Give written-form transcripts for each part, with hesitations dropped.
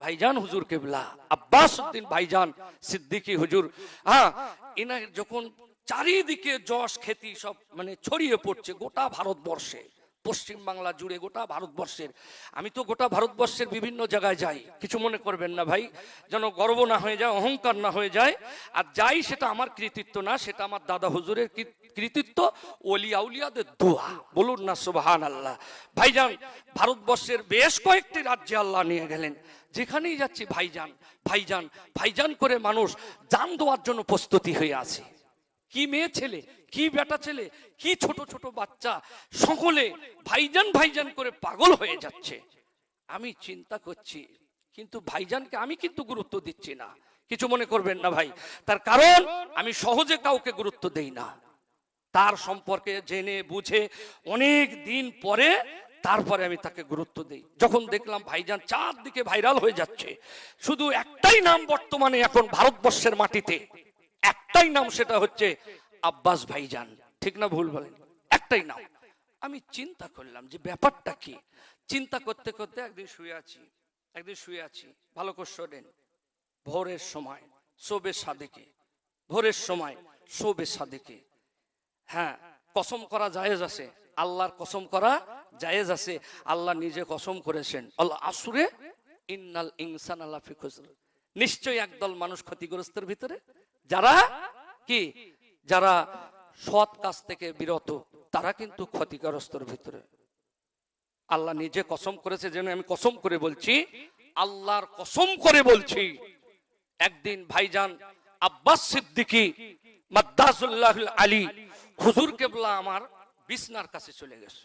ভাইজান হুজুর কেবলা আব্বাস উদ্দিন ভাইজান সিদ্দিকী হুজুর, হ্যাঁ, এনার যখন চারিদিকে যশ খ্যাতি সব মানে ছড়িয়ে পড়ছে গোটা ভারতবর্ষে, পশ্চিম বাংলা জুড়ে গোটা ভারতবর্ষের, আমি তো গোটা ভারতবর্ষের বিভিন্ন জায়গায় যাই, কিছু মনে করবেন না ভাই, যেন গর্ব না হয়ে যায়, অহংকার না হয়ে যায়। আর যাই সেটা আমার কৃতিত্ব না, সেটা আমার দাদা হুজুরের কৃতিত্ব, ওলি আউলিয়াদের দোয়া, বলুন না সুবহানাল্লাহ। ভাইজান ভারতবর্ষের বেশ কয়েকটি রাজ্যে আল্লাহ নিয়ে গেলেন, যেখানেই যাচ্ছি ভাইজান ভাইজান ভাইজান করে মানুষ জান দেওয়ার জন্য প্রস্তুতি হয়ে আছে। কি মেয়ে ছেলে, কি বেটা ছেলে, কি ছোট ছোট বাচ্চা, সকলে ভাইজান ভাইজান করে পাগল হয়ে যাচ্ছে। আমি চিন্তা করছি, কিন্তু ভাইজানকে আমি কিন্তু গুরুত্ব দিচ্ছি না, কিছু মনে করবেন না ভাই। তার কারণ আমি সহজে কাউকে গুরুত্ব দেই না, তার সম্পর্কে জেনে বুঝে অনেক দিন পরে তারপরে আমি তাকে গুরুত্ব দেই। যখন দেখলাম ভাইজান চারদিকে ভাইরাল হয়ে যাচ্ছে, শুধু একটাই নাম বর্তমানে এখন ভারতবর্ষের মাটিতে, একটাই নাম, সেটা হচ্ছে আব্বাস ভাইজান, ঠিক না ভুল বলেন? একটাই নাম। আমি চিন্তা করলাম যে ব্যাপারটা কি, চিন্তা করতে করতে একদিন শুয়ে আছি, ভালো করে শোনেন, ভোরের সময় শোবে সাদেকে, ভোরের সময় শোবে সাদেকে, হ্যাঁ, কসম করা জায়েজ আছে, আল্লাহর কসম করা জায়েজ আছে। আল্লাহ নিজে কসম করেছেন, আল্লাহ আসুরে ইন্নাল ইনসানা লাফি খুসর, নিশ্চয়ই একদল মানুষ ক্ষতিগ্রস্তের ভিতরে, যারা কি, যারা সৎ কাজ থেকে বিরত, তারা কিন্তু ক্ষতিগ্রস্তের ভিতরে। আল্লাহ নিজে কসম করেছে, যেন আমি কসম করে বলছি, আল্লাহর কসম করে বলছি, একদিন ভাইজান আব্বাস সিদ্দিকী মাদ্দাসুল্লাহুল আলী হুজুর কেবলা আমার বিছনার কাছে চলে গেছে,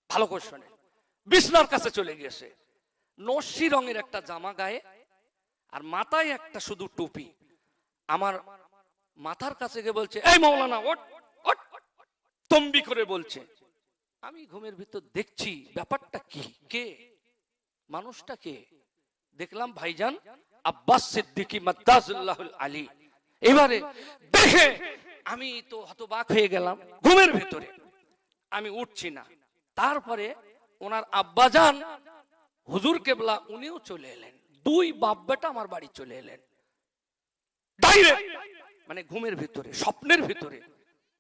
ভালো করে শুনে, বিছনার কাছে চলে গেছে, নস্যি রঙের একটা জামা গায়ে আর মাথায় একটা শুধু টুপি, আমার মাথার কাছে গিয়ে বলছে, এই মাওলানা ওঠ ওঠ, তম্বি করে বলছে। আমি ঘুমের ভিতর দেখছি ব্যাপারটা কি, কে মানুষটা কে, দেখলাম ভাইজান আব্বাস সিদ্দিকী মাদ্দাসুল্লাহুল আলী। এবারে দেখে আমি তো হতবাক হয়ে গেলাম, ঘুমের ভিতরে আমি উঠছি না। তারপরে ওনার আব্বাজান হুজুর কেবলা উনিও চলে এলেন, দুই বাপ বেটা আমার বাড়ি চলে এলেন ডাইরেক্ট, মানে ঘুমের ভিতরে, স্বপ্নের ভিতরে।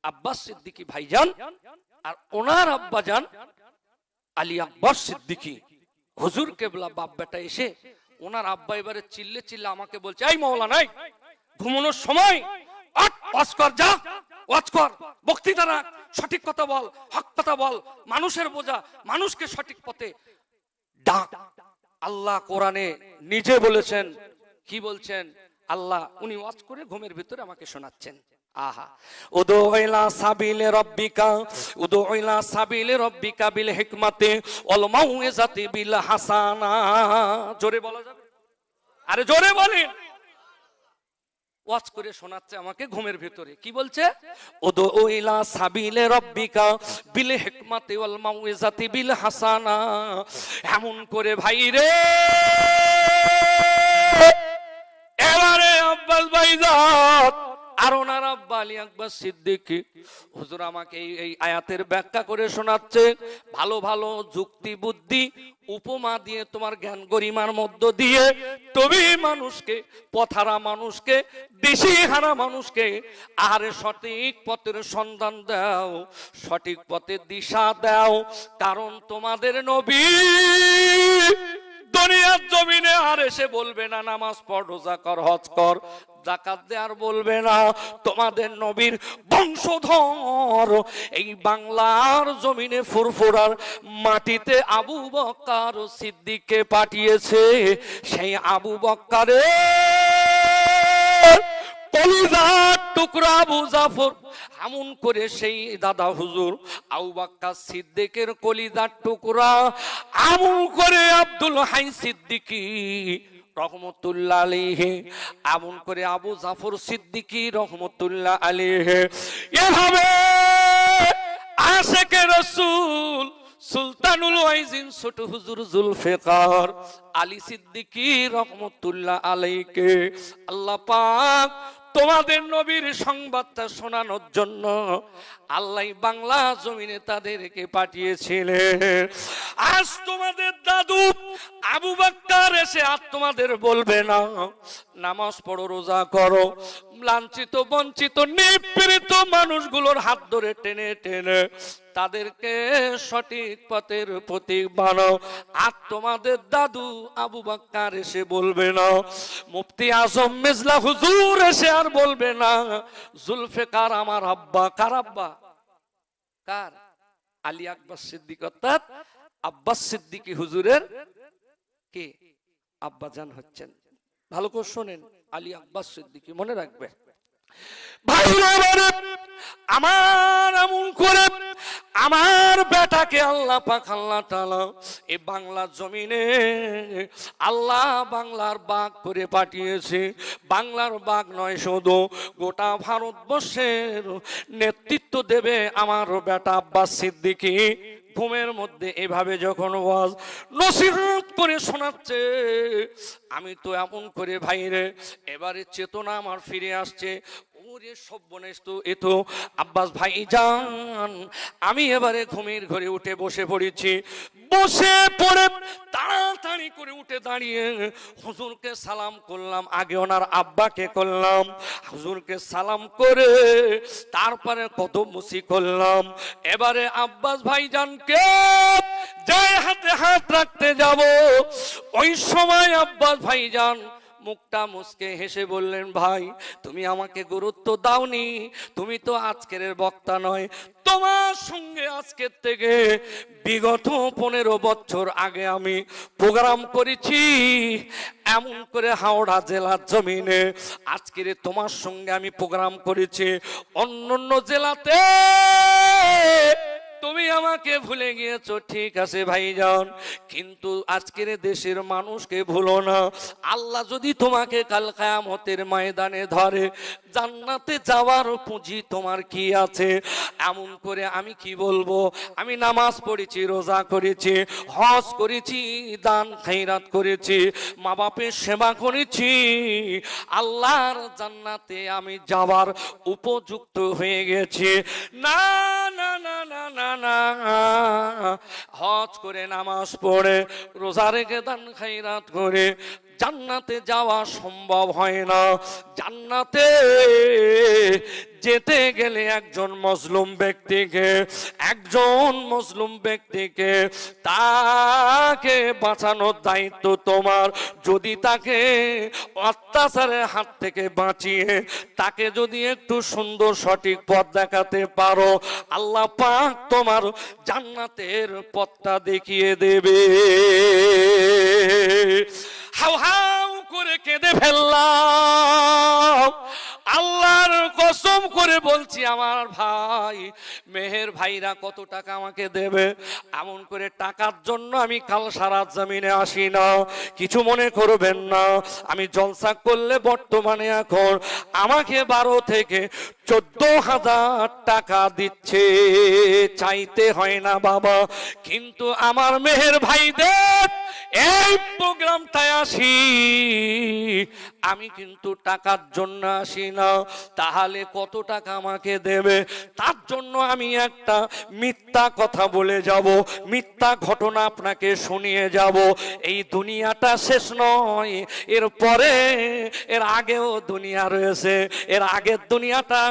আব্বাস সিদ্দিকী ভাইজান আর ওনার আব্বাজান আলী আকবর সিদ্দিকী হুজুর কেবলা বাপ বেটা এসে, ওনার আব্বা এবারে চিল্লে চিল্লে আমাকে বলছে, এই মাওলানা ঘুমানোর সময় ওয়াজ কর, যা ওয়াজ কর, বক্তৃতা রাখ, সঠিক কথা বল, হক কথা বল, মানুষের বোঝা, মানুষকে সঠিক পথে ডাক। আল্লাহ কোরআনে নিজে বলেছেন, কি বলছেন আল্লাহ, উনি ওয়াজ করে ঘুমের ভিতরে আমাকে শোনাচ্ছেন, আহা, উদু ইলা সাবিলি রাব্বিকা, উদু ইলা সাবিলি রাব্বিকা বিল হিকমাতি ওয়াল মাউইজাতি বিল হাসানা। জোরে বলা যাবে? আরে জোরে বলেন। ওয়াজ করে শোনাচ্ছে আমাকে ঘুমের ভিতরে, কি বলছে, উদু ইলা সাবিলি রাব্বিকা বিল হিকমাতি ওয়াল মাউইজাতি বিল হাসানা। এমন করে ভাই রে, এবারে আব্বাস ভাইজান আর ওনার আব্বা আলী আকবর সিদ্দিকী হুজুর আমাকে এই আয়াতের ব্যাখ্যা করে শোনাচ্ছে, ভালো ভালো যুক্তি বুদ্ধি উপমা দিয়ে, তোমার জ্ঞান গরিমার মধ্য দিয়ে তুমি মানুষকে, পথহারা মানুষকে, দিশেহারা মানুষকে আরে সঠিক পথের সন্ধান দাও, সঠিক পথের দিশা দাও। কারণ তোমাদের নবী দুনিয়ার জমিনে আর এসে বলবে না নামাজ পড়, রোজা কর, হজ কর, যাকাত দে, আর বলবে না। তোমাদের নবীর বংশধর এই বাংলার জমিনে ফুরফুরার মাটিতে আবু বকর সিদ্দিককে পাঠিয়েছে। সেই আবু বকরের কলিজার টুকরা আবু জাফর, এমন করে সেই দাদা হুজুর আবু বকর সিদ্দিকের কলিজার টুকরা এমন করে আব্দুল হাই সিদ্দিকী রহমতুল্লাহ আলাইহি, এমন করে আবু জাফর সিদ্দিকী রহমতুল্লাহ আলাইহি, এভাবে আশিকে রাসূল সুলতানুল ওয়াইজিন ছোট হুজুর জুলফিকার আলী সিদ্দিকী রহমতুল্লাহ আলাইহি আল্লাহ পাক তোমাদের নবীর সংবাদটা শোনানোর জন্য আল্লাহ বাংলা জমিনে তাদেরকে পাঠিয়েছিলেন। আজ তোমাদের দাদু আবু বকর এসে আর তোমাদের বলবে না নামাজ পড়ো, রোজা করো, লাঞ্ছিত বঞ্চিত নিপীড়িত মানুষগুলোর হাত ধরে টেনে টেনে তাদেরকে সঠিক পথের প্রতীক বানাও। আর তোমাদের দাদু আবু বকর এসে বলবে না, মুফতি আজম মিজলা হুজুর এসে আর বলবে না জুলফিকার আমার আব্বা। কার আব্বা? কার? আলী আকবর সিদ্দিক, অর্থাৎ আব্বাস সিদ্দিকী হুজুরের কে আব্বা জান হচ্ছেন। ভালো করে শোনেন, আলী আব্বাস সিদ্দিকী, মনে রাখবে ভাইরা। আমার এমন করে আমার বেটাকে আল্লাহ পাক আল্লাহ তাআলা এই বাংলার জমিনে আল্লাহ বাংলার বাগ করে পাঠিয়েছে। বাংলার বাগ নয়, শুধু গোটা ভারতবর্ষের নেতৃত্ব দেবে আমার বেটা আব্বাস সিদ্দিকী। ঘুমের মধ্যে এভাবে যখন ওয়াজ নসিহত করে শোনাচ্ছে, আমি তো এমন করে ভাইরে এবারে চেতনা আমার ফিরে আসছে। ওরে সর্বনাশ, তো এ তো আব্বাস ভাইজান। আমি এবারে ঘুমের ঘরে উঠে বসে পড়েছি। বসে পড়ে তাড়াতাড়ি করে উঠে দাঁড়িয়ে হুজুরকে সালাম করলাম। আগে ওনার আব্বাকে করলাম, হুজুরকে সালাম করে তারপরে কদম মুসি করলাম। এবারে আব্বাস ভাইজানকে যাই হাতে হাত রাখতে যাব, ওই সময় আব্বাস ভাইজান মুখটা মুসকে হেসে বললেন, ভাই তুমি আমাকে গুরুত্ব দাওনি, তুমি তো আজকের বক্তা নয়, তোমার সঙ্গে আজকের থেকে বিগত 15 বছর আগে আমি প্রোগ্রাম করেছি এমন করে হাওড়া জেলার জমিনে। আজকের তোমার সঙ্গে আমি প্রোগ্রাম করেছি অন্যান্য জেলাতে, তুমি আমাকে ভুলে গিয়েছো, ঠিক আছে ভাইজান, কিন্তু আজকের দেশের মানুষকে ভুলো না। আল্লাহ যদি তোমাকে কাল কিয়ামতের ময়দানে ধরে, জান্নাতে যাওয়ার পুঁজি তোমার কি আছে? এমন করে আমি কি বলবো, আমি নামাজ পড়েছি, রোজা করেছি, হজ করেছি, দান খায়রাত করেছি, মা বাপের সেবা করেছি, আল্লাহর জান্নাতে আমি যাওয়ার উপযুক্ত হয়ে গেছি। না না না না না না, হজ করে নামাজ পড়ে রোজা রেখে দান খায়রাত করে জান্নাতে যাওয়া সম্ভব হয় না। জান্নাতে যেতে গেলে একজন মজলুম ব্যক্তিকে তাকে বাঁচানোর দায়িত্ব তোমার। যদি তাকে অত্যাচারের হাত থেকে বাঁচিয়ে তাকে যদি একটু সুন্দর সঠিক পথ দেখাতে পারো, আল্লাহ পাক তোমার জান্নাতের পথটা দেখিয়ে দেবে। হাউ হাউ করে কেঁদে ফেললাম। আল্লাহর কসম করে বলছি, আমার ভাই মেহের ভাইরা কত টাকা আমাকে দেবে, এমন করে টাকার জন্য আমি কাল সারা জমিনে আসি না, কিছু মনে করবেন না। আমি জলসা করলে বর্তমানে এখন আমাকে 12 থেকে 14,000 টাকা দিচ্ছে, চাইতে হয় না বাবা। কিন্তু আমার মেহের ভাইদের এই প্রোগ্রামটায় আসি, আমি কিন্তু টাকার জন্য আসি না। তাহলে কত টাকা আমাকে দেবে? তার জন্য আমি একটা মিথ্যা কথা বলে যাব, মিথ্যা ঘটনা আপনাকে শুনিয়ে যাব। এই দুনিয়াটা শেষ নয়, এরপরে এর আগেও দুনিয়া রয়েছে। এর আগের দুনিয়াটা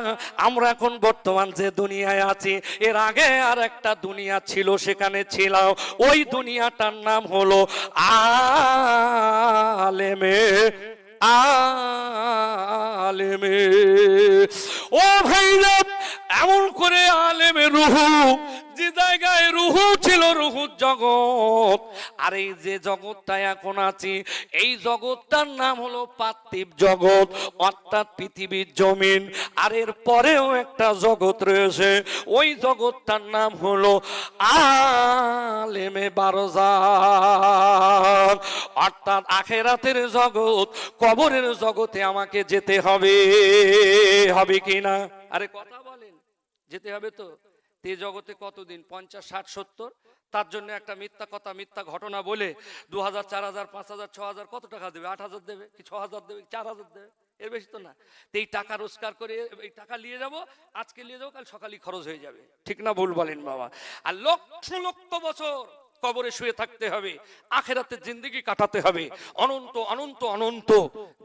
আমরা এখন বর্তমান যে দুনিয়ায় আছি, এর আগে আর একটা দুনিয়া ছিল, সেখানে ছিলাম। ওই দুনিয়াটার নাম হলো আলেমে ও ভাইরা, এমন করে আলেমে রুহু, যে জায়গায় রুহু ছিল, রুহুর জগৎ। আর এই যে জগৎটা এখন আছি, এই জগৎটার নাম হলো পার্থিব জগৎ, অর্থাৎ পৃথিবীর জমিন। আর এর পরেও একটা জগৎ রয়েছে, ওই জগৎটার নাম হলো আলেমে বারজাখ, অর্থাৎ আখিরাতের জগৎ, কবরের জগতে আমাকে যেতে হবে। হবে কিনা? আরে কথা বলেন, যেতে হবে তো। তে জগতে কতদিন, 50, 60, 70। তার জন্য একটা মিথ্যা কথা, মিথ্যা ঘটনা বলে 2000, 4000, 5000, 6000 কত টাকা দেবে? 8000 দেবে কি 6000 দেবে, 4000 দেবে, এর বেশি তো না। এই টাকা রোজগার করে এই টাকা নিয়ে যাব, আজকে নিয়ে যাবো, কাল সকালে খরচ হয়ে যাবে। ঠিক না ভুল বলেন বাবা? আর লক্ষ লক্ষ বছর কবরে শুয়ে থাকতে হবে, আখেরাতে জিন্দেগি কাটাতে হবে, অনন্ত অনন্ত অনন্ত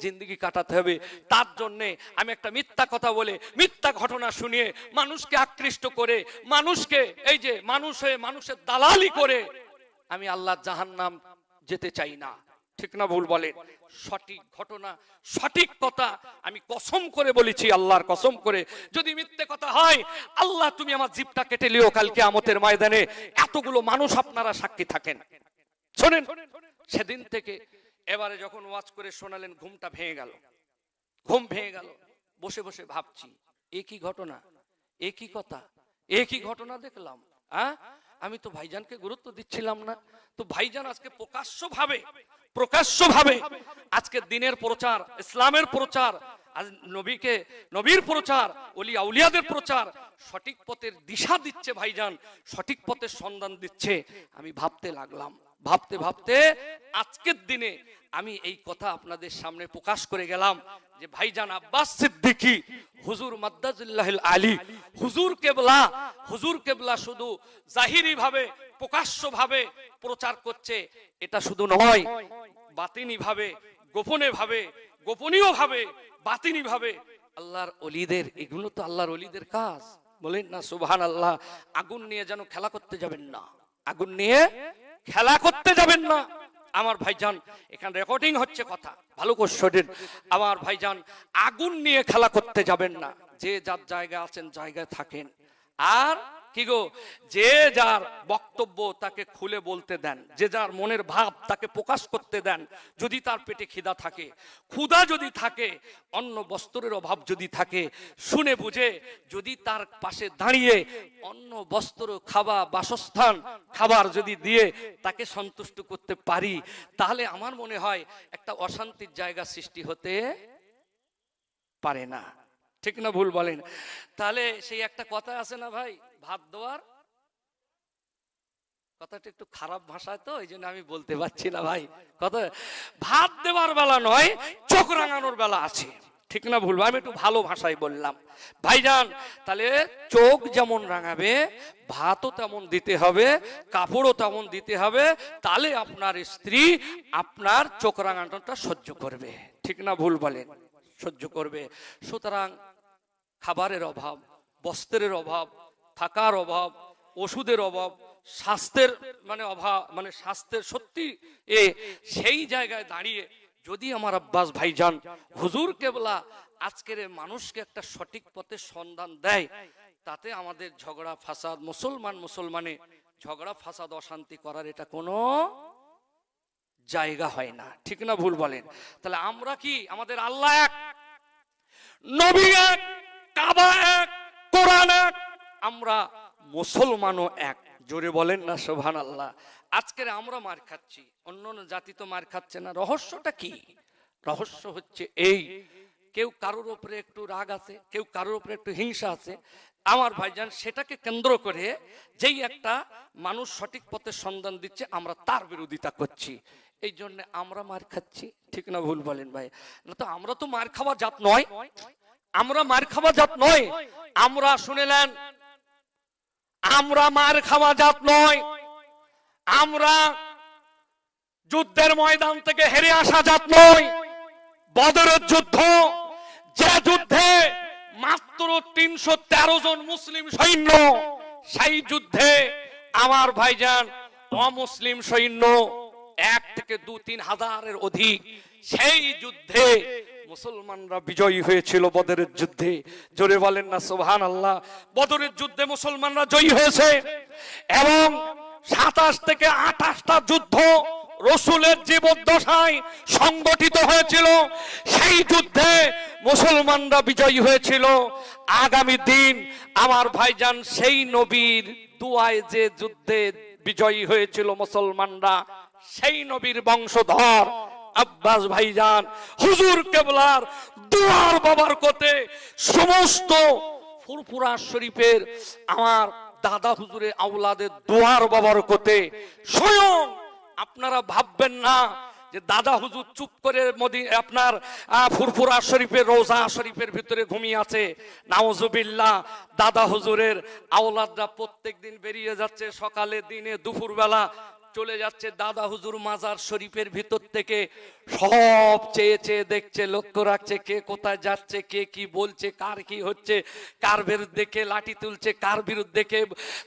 জিন্দেগি কাটাতে হবে। তার জন্য আমি একটা মিথ্যা কথা বলে, মিথ্যা ঘটনা শুনিয়ে মানুষকে আকৃষ্ট করে, মানুষকে এই যে মানুষ হয়ে মানুষের দালালি করে আমি আল্লাহর জাহান্নাম যেতে চাই না। ঠিক না ভুল বলেন? সঠিক ঘটনা, সঠিক কথা আমি কসম করে বলেছি, আল্লাহর কসম করে, যদি মিথ্যে কথা হয় আল্লাহ তুমি আমার জিভটা কেটে লিও কাল কিয়ামতের ময়দানে। এতগুলো মানুষ আপনারা সাক্ষী থাকেন। শোনেন, সেদিন থেকে এবারে যখন ওয়াজ করে শোনালেন, ঘুমটা ভেঙে গেল, ঘুম ভেঙে গেল। বসে বসে ভাবছি, একই ঘটনা, একই কথা, একই ঘটনা দেখলাম। আমি তো ভাইজানকে গুরুত্ব দিচ্ছিলাম না। তো ভাইজান আজকে প্রকাশ্যভাবে আজকে দিনের প্রচার, ইসলামের প্রচার, নবীর প্রচার, ওলিয়া আউলিয়াদের প্রচার, সঠিক পথের দিশা দিচ্ছে ভাইজান, সঠিক পথের সন্ধান দিচ্ছে। আমি ভাবতে লাগলাম, ভাবতে ভাবতে আজকের দিনে আমি এই কথা আপনাদের সামনে প্রকাশ করে গেলাম যে ভাইজান আব্বাস সিদ্দিকী হুজুর মাদ্দাজুল্লাহিল আলী, হুজুর কেবলা শুধু জাহিরি ভাবে, প্রকাশ্য ভাবে প্রচার করছে, এটা শুধু নয়, বাতিনি ভাবে, গোপনীয় ভাবে, বাতিনি ভাবে আল্লাহর ওলিদের, এগুলো তো আল্লাহর ওলিদের কাজ। বলেন না সুবহানাল্লাহ? আগুন নিয়ে যেন খেলা করতে যাবেন না, আগুন নিয়ে খেলা করতে যাবেন না। আমার ভাইজান, এখানে রেকর্ডিং হচ্ছে কথা, ভালো করে শোনেন। আমার ভাইজান, আগুন নিয়ে খেলা করতে যাবেন না। যে যার জায়গা আছেন জায়গায় থাকেন। আর কি গো, যে যার বক্তব্য তাকে খুলে বলতে দেন, যে যার মনের ভাব তাকে প্রকাশ করতে দেন। যদি তার পেটে খিদা থাকে, ক্ষুধা যদি থাকে, অন্ন বস্ত্রের অভাব যদি থাকে, শুনে বুঝে যদি তার পাশে দাঁড়িয়ে অন্ন বস্ত্র, খাবার, বাসস্থান, খাবার যদি দিয়ে তাকে সন্তুষ্ট করতে পারি, তাহলে আমার মনে হয় একটা অশান্তির জায়গা সৃষ্টি হতে পারে না। ঠিক না ভুল বলেন? তাহলে সেই একটা কথা আছে না ভাই, ভাত দেওয়ার কথাটা একটু খারাপ ভাষায়, তো এই জন্য আমি বলতে পারছি না ভাই। কথা ভাত দেওয়ার বেলা নয়, চোখ রাঙানোর বেলা আছে। ঠিক না ভুল? আমি একটু ভালো ভাষায় বললাম ভাইজান। তাহলে চোখ যেমন রাঙাবে, ভাতও তেমন দিতে হবে, কাপড়ও তেমন দিতে হবে, তাহলে আপনার স্ত্রী আপনার চোখ রাঙানোটা সহ্য করবে। ঠিক না ভুল বলেন? সহ্য করবে। সুতরাং খাবারের অভাব, বস্ত্রের অভাব, থাকার অভাব, ওষুধের অভাব, স্বাস্থ্যের অভাব, স্বাস্থ্যের সত্যি সেই জায়গায় দাঁড়িয়ে যদি আমার আব্বাস ভাইজান হুজুর কেবলা আজকের মানুষকে একটা সঠিক পথের সন্ধান দেয়, তাতে আমাদের ঝগড়া ফাসাদ, মুসলমানে ঝগড়া ফাসাদ, অশান্তি করার এটা কোনো জায়গা হয় না। ঠিক না ভুল বলেন? তাহলে আমরা কি, আমাদের আল্লাহ এক, নবী এক, কাবা এক, কোরআন এক, আমরা মুসলমানও এক। জোরে বলেন না সুবহানাল্লাহ? আজকের আমরা মার খাচ্ছি, অন্য জাতি তো মার খাচ্ছে না। রহস্যটা কি? রহস্য হচ্ছে এই, কেউ কারোর উপরে একটু রাগ আছে, কেউ কারোর উপরে একটু হিংসা আছে। আমার ভাইজান, সেটাকে কেন্দ্র করে যেই একটা মানুষ সঠিক পথের সন্ধান দিচ্ছে, আমরা তার বিরোধিতা করছি, এই জন্য আমরা মার খাচ্ছি। ঠিক না ভুল বলেন ভাই? না তো আমরা তো মার খাওয়া জাত নয়, আমরা মার খাওয়া জাত নয়। আমরা শুনেলেন, আমরা মার খাওয়া জাত নয়, আমরা যুদ্ধের ময়দান থেকে হেরে আসা জাত নয়। বদরের যুদ্ধ, যে যুদ্ধে মাত্র 313 জন মুসলিম সৈন্য, সেই যুদ্ধে আমার ভাইজান অমুসলিম সৈন্য 1 থেকে 2-3 হাজারের অধিক। সেই যুদ্ধে মুসলমানরা বিজয়ী হয়েছিল বদরের যুদ্ধে। জোরে বলেন না সুবহানাল্লাহ? বদরের যুদ্ধে মুসলমানরা জয়ী হয়েছে এবং 27 থেকে 28টা যুদ্ধ রাসূলের জীবদ্দশায় সংগঠিত হয়েছিল। সেই যুদ্ধে মুসলমানরা বিজয়ী হয়েছিল। আগামী দিন আমার ভাইজান সেই নবীর দুয়ায় যে যুদ্ধে বিজয়ী হয়েছিল মুসলমানরা, সেই নবীর বংশধর আব্বাস ভাইজান হুজুর কেবলার দুয়ার বাবার কোতে সমস্ত ফুরফুরা শরীফের আমার দাদা হুজুরের আওলাদের দোয়ার বাবরকতে স্বয়ং আপনারা ভাববেন না যে দাদা হুজুর চুপ করে আপনার ফুরফুরা শরীফের রোজা শরীফের ভিতরে ঘুমিয়ে আছে। নাউজুবিল্লাহ, দাদা হুজুরের আওলাদরা প্রত্যেকদিন বেরিয়ে যাচ্ছে, সকালে দিনে দুপুর বেলা চলে যাচ্ছে দাদা হুজুর মাজার শরীফের ভিতর থেকে, সব চেয়ে চেয়ে দেখছে, লক্ষ্য রাখছে কে কোথায় যাচ্ছে, কে কি বলছে, কার কি হচ্ছে, কার বিরুদ্ধে কে লাঠি তুলছে, কার বিরুদ্ধে কে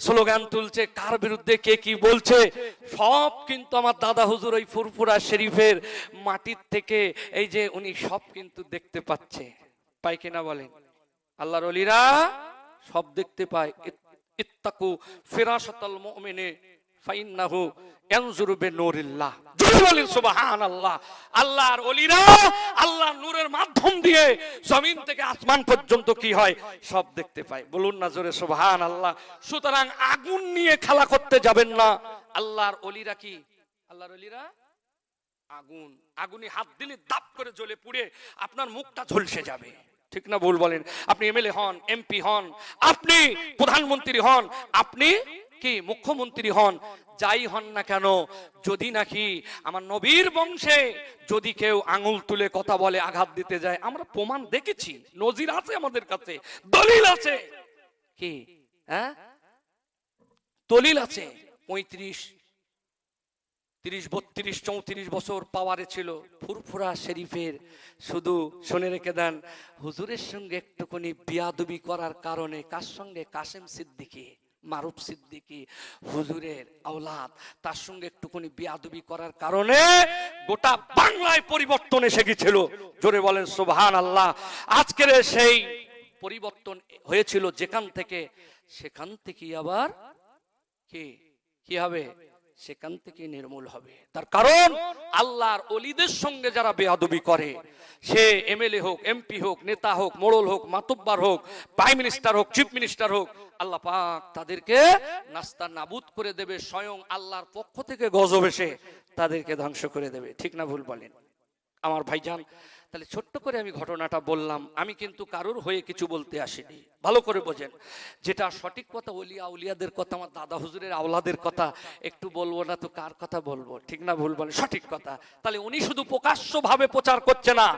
স্লোগান তুলছে, কার বিরুদ্ধে কে কি বলছে, সব কিন্তু আমার দাদা হুজুর ওই ফুরফুরা শরীফের মাটির থেকে এই যে উনি সব কিন্তু দেখতে পাচ্ছে। পাই কিনা বলেন? আল্লাহর ওলিরা সব দেখতে পায়। ইত্তাকু ফিরাসাতাল মুমিনে ফাইন্নাহু ইয়ানজুরু বিনূরিল্লাহ। জোরে বলেন সুবহানাল্লাহ। আল্লাহর ওলিরা আল্লাহর নূরের মাধ্যম দিয়ে জমিন থেকে আসমান পর্যন্ত কি হয় সব দেখতে পায়। বলুন না জোরে সুবহানাল্লাহ। সুতরাং আগুন নিয়ে খেলা করতে যাবেন না। আল্লাহর ওলিরা কি? আল্লাহর ওলিরা আগুন, আগুনে হাত দিলে দাপ করে জ্বলে পুড়ে আপনার মুখটা ঝলসে যাবে। ঠিক না ভুল বলেন? আপনি এমএলএ হন, এমপি হন, আপনি প্রধানমন্ত্রী হন, আপনি কি মুখ্যমন্ত্রী হন, যাই হন না কেন, যদি নাকি আমার নবীর বংশে যদি কেউ আঙুল তুলে কথা বলে, আঘাত দিতে যায়, আমরা প্রমাণ দেখেছি, নজির আছে আমাদের কাছে, দলিল আছে। কি হ্যাঁ দলিল আছে। 35, 30, 32, 34 বছর পাওয়ারে ছিল ফুরফুরা শরীফের। শুধু শুনে রেখে দেন, হুজুরের সঙ্গে একটুখানি বিয়াদবি করার কারণে, কার সঙ্গে? কাসেম সিদ্দিকী, মারুফ সিদ্দিকী হুজুরের আওলাদ, তার সঙ্গে একটুখানি বিয়াদবি করার কারণে গোটা বাংলায় পরিবর্তন এসে গিয়েছিল। জোরে বলেন সুবহানাল্লাহ। আজকের সেই পরিবর্তন হয়েছিল যেখান থেকে, সেখান থেকে আবার কি হবে? সেখান থেকে নির্মূল হবে। তার কারণ আল্লাহর ওলিদের সঙ্গে যারা বেয়াদবি করে, সে এমএলএ হোক, এমপি হোক, নেতা হোক, মোড়ল হোক, মাতব্বার হোক, প্রাইম মিনিস্টার হোক, চিফ মিনিস্টার হোক, আল্লাহ পাক তাদেরকে নাস্তা নাবুদ করে দেবে। স্বয়ং আল্লাহর পক্ষ থেকে গজব এসে তাদেরকে ধ্বংস করে দেবে। ঠিক না ভুল বলেন আমার ভাইজান? তাহলে ছোট্ট করে আমি ঘটনাটা বললাম, আমি কিন্তু কারোর হয়ে কিছু বলতে আসিনি। ভালো করে বোঝেন, যেটা সঠিক কথা, ওলিয়া উলিয়াদের কথা, আমার দাদা হুজুরের আওলাদের কথা একটু বলবো না তো কার কথা বলবো? ঠিক না ভুল বলেন? সঠিক কথা। তাহলে উনি শুধু প্রকাশ্যভাবে প্রচার করছে না,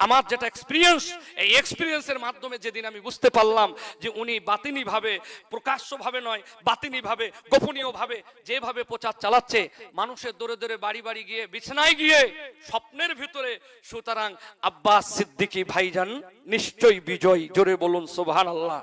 আমার যেটা এক্সপিরিয়েন্স, এই এক্সপিরিয়েন্সের মাধ্যমে যেদিন আমি বুঝতে পারলাম যে উনি বাতিনি ভাবে, প্রকাশ্যভাবে নয়, বাতিনি ভাবে, গোপনীয় ভাবে যেভাবে প্রচার চালাচ্ছে, মানুষের দরে দরে বাড়ি বাড়ি গিয়ে, বিছানায় গিয়ে, স্বপ্নের ভিতরে, সুতরাং আব্বাস সিদ্দিকী ভাইজান নিশ্চয়ই বিজয়। জোরে বলুন সুবহানাল্লাহ।